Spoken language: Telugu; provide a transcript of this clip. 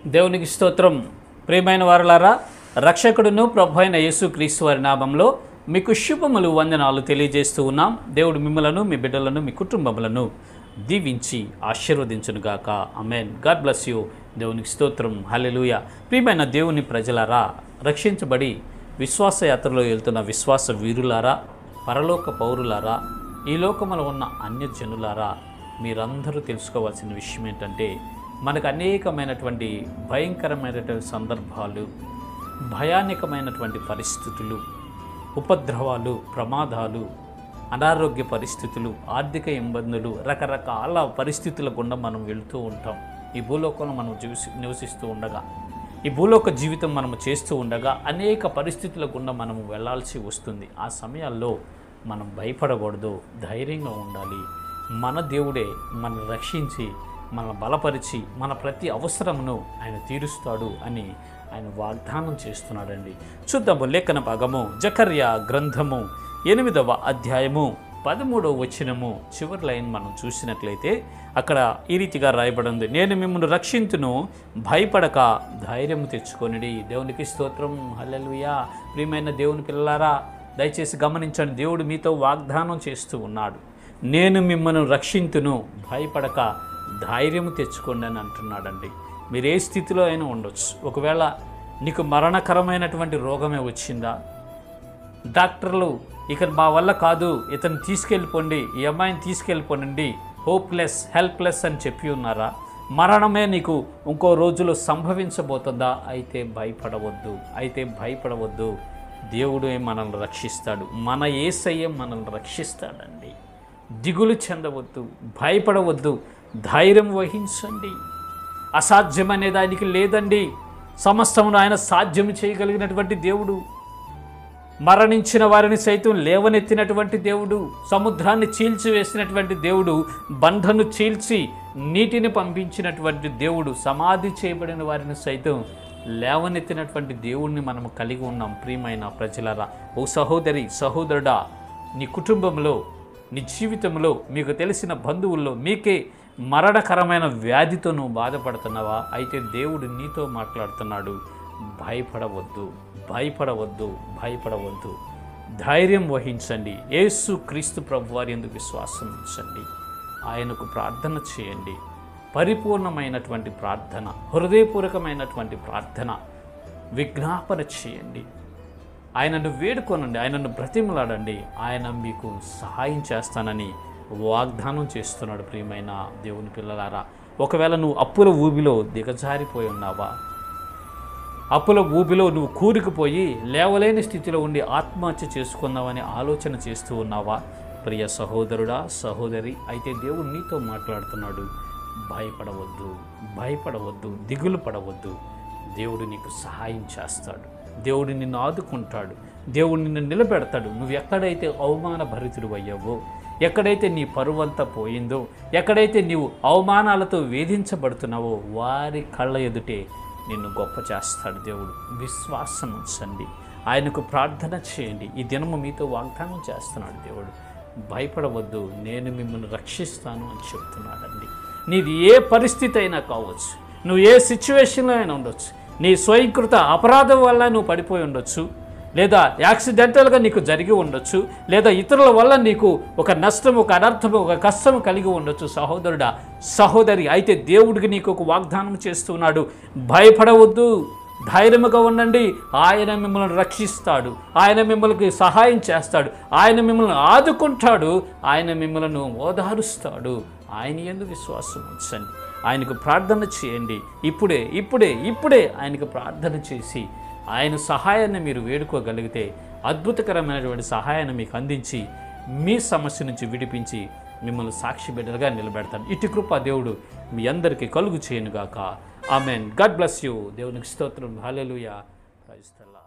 దేవునికి స్తోత్రం. ప్రియమైన వారలారా, రక్షకుడును ప్రభు అయిన యేసుక్రీస్తు వారి నామంలో మీకు శుభములు వందనాలు తెలియజేస్తూ ఉన్నాం. దేవుడు మిమ్మలను, మీ బిడ్డలను, మీ కుటుంబములను దీవించి ఆశీర్వదించునుగాక. ఆమేన్. God bless you. దేవునికి స్తోత్రం. హల్లెలూయా. ప్రియమైన దేవుని ప్రజలారా, రక్షించబడి విశ్వాస యాత్రలో వెళ్తున్న విశ్వాస వీరులారా, పరలోక పౌరులారా, ఈ లోకములో ఉన్న అన్యజనులారా, మీరందరూ తెలుసుకోవాల్సిన విషయం ఏంటంటే, మనకు అనేకమైనటువంటి భయంకరమైనటువంటి సందర్భాలు, భయానకమైనటువంటి పరిస్థితులు, ఉపద్రవాలు, ప్రమాదాలు, అనారోగ్య పరిస్థితులు, ఆర్థిక ఇబ్బందులు, రకరకాల పరిస్థితుల గుండా మనం వెళుతూ ఉంటాం. ఈ భూలోకంలో మనం నివసిస్తూ ఉండగా, ఈ భూలోక జీవితం మనం చేస్తూ ఉండగా అనేక పరిస్థితుల గుండా మనము వెళ్ళాల్సి వస్తుంది. ఆ సమయాల్లో మనం భయపడకూడదు, ధైర్యంగా ఉండాలి. మన దేవుడే మనల్ని రక్షించి, మన బలపరిచి, మన ప్రతి అవసరమును ఆయన తీరుస్తాడు అని ఆయన వాగ్దానం చేస్తున్నాడండి. చూద్దాము లేఖన భాగము. జకర్యా గ్రంథము 8వ అధ్యాయము 13వ వచనము చివరి లైన్ మనం చూసినట్లయితే అక్కడ ఈ రీతిగా రాయబడింది: నేను మిమ్మల్ని రక్షించును, భయపడక ధైర్యం తెచ్చుకొనిడి. దేవునికి స్తోత్రం. హల్లెలూయా. ప్రియమైన దేవుని పిల్లలారా, దయచేసి గమనించండి. దేవుడు మీతో వాగ్దానం చేస్తూ ఉన్నాడు. నేను మిమ్మల్ని రక్షించును, భయపడక ధైర్యం తెచ్చుకోండి అని అంటున్నాడండి. మీరు ఏ స్థితిలో అయినా ఉండొచ్చు. ఒకవేళ నీకు మరణకరమైనటువంటి రోగమే వచ్చిందా, డాక్టర్లు ఇక మా వల్ల కాదు, ఇతను తీసుకెళ్ళిపోండి, ఈ అమ్మాయిని తీసుకెళ్ళిపోనండి, హోప్లెస్, హెల్ప్లెస్ అని చెప్పి ఉన్నారా? మరణమే నీకు ఇంకో రోజులో సంభవించబోతుందా? అయితే భయపడవద్దు. దేవుడే మనల్ని రక్షిస్తాడు. మన యేసయ్య మనల్ని రక్షిస్తాడండి. దిగులు చెందవద్దు, భయపడవద్దు, ధైర్యం వహించండి. అసాధ్యమనే దానికి లేదండి. సమస్తమును ఆయన సాధ్యం చేయగలిగినటువంటి దేవుడు. మరణించిన వారిని సైతం లేవనెత్తినటువంటి దేవుడు, సముద్రాన్ని చీల్చివేసినటువంటి దేవుడు, బండను చీల్చి నీటిని పంపించినటువంటి దేవుడు, సమాధి చేయబడిన వారిని సైతం లేవనెత్తినటువంటి దేవుడిని మనము కలిగి ఉన్నాం. ప్రియమైన ప్రజలారా, ఓ సహోదరి, సహోదరుడా, నీ కుటుంబంలో, నీ జీవితంలో, మీకు తెలిసిన బంధువుల్లో మీకే మరణకరమైన వ్యాధితో నువ్వు బాధపడుతున్నావా? అయితే దేవుడు నీతో మాట్లాడుతున్నాడు. భయపడవద్దు. ధైర్యం వహించండి. యేసు క్రీస్తు ప్రభు వారి యందు విశ్వాసం ఉంచండి. ఆయనకు ప్రార్థన చేయండి. పరిపూర్ణమైనటువంటి ప్రార్థన, హృదయపూర్వకమైనటువంటి ప్రార్థన, విజ్ఞాపన చేయండి. ఆయనను వేడుకోనండి, ఆయనను బ్రతిమలాడండి. ఆయన మీకు సహాయం చేస్తానని వాగ్దానం చేస్తున్నాడు. ప్రియమైన దేవుని పిల్లలారా, ఒకవేళ నువ్వు అప్పుల ఊబిలో దిగజారిపోయి ఉన్నావా? అప్పుల ఊబిలో నువ్వు కూరుకుపోయి లేవలేని స్థితిలో ఉండి ఆత్మహత్య చేసుకుందామని ఆలోచన చేస్తూ ఉన్నావా? ప్రియ సహోదరుడా, సహోదరి, అయితే దేవుడు నీతో మాట్లాడుతున్నాడు. భయపడవద్దు, దిగులు పడవద్దు. దేవుడు నీకు సహాయం చేస్తాడు. దేవుడు నిన్ను ఆదుకుంటాడు. దేవుడు నిన్ను నిలబెడతాడు. నువ్వు ఎక్కడైతే అవమాన భరితుడు అయ్యావో, ఎక్కడైతే నీ పరువంతా పోయిందో, ఎక్కడైతే నీవు అవమానాలతో వేధించబడుతున్నావో, వారి కళ్ళ ఎదుటే నిన్ను గొప్ప చేస్తాడు దేవుడు. విశ్వాసం ఉంచండి. ఆయనకు ప్రార్థన చేయండి. ఈ దినము మీతో వాగ్దానం చేస్తున్నాడు దేవుడు. భయపడవద్దు, నేను మిమ్మల్ని రక్షిస్తాను అని చెప్తున్నాడండి. నీది ఏ పరిస్థితి అయినా కావచ్చు, నువ్వు ఏ సిచ్యువేషన్లో అయినా ఉండొచ్చు, నీ స్వయంకృత అపరాధం వల్ల నువ్వు పడిపోయి ఉండొచ్చు, లేదా యాక్సిడెంటల్గా నీకు జరిగి ఉండొచ్చు, లేదా ఇతరుల వల్ల నీకు ఒక నష్టం, ఒక అనర్థం, ఒక కష్టం కలిగి ఉండొచ్చు. సహోదరుడా, సహోదరి, అయితే దేవుడికి నీకు ఒక వాగ్దానం చేస్తున్నాడు. భయపడవద్దు, ధైర్యముగా ఉండండి. ఆయన మిమ్మల్ని రక్షిస్తాడు. ఆయన మిమ్మల్ని సహాయం చేస్తాడు. ఆయన మిమ్మల్ని ఆదుకుంటాడు. ఆయన మిమ్మల్ని ఓదారుస్తాడు. ఆయన యందు విశ్వాసం ఉంచండి. ఆయనకు ప్రార్థన చేయండి. ఇప్పుడే ఆయనకు ప్రార్థన చేసి ఆయన సహాయాన్ని మీరు వేడుకోగలిగితే అద్భుతకరమైనటువంటి సహాయాన్ని మీకు అందించి మీ సమస్య నుంచి విడిపించి మిమ్మల్ని సాక్షి బిడ్డలుగా నిలబెడతాడు. ఇటు కృప దేవుడు మీ అందరికీ కలుగు చేయనుగాక. ఆమెన్. God bless you. దేవునికి స్తోత్రం. హల్లెలూయా. Praise the lord.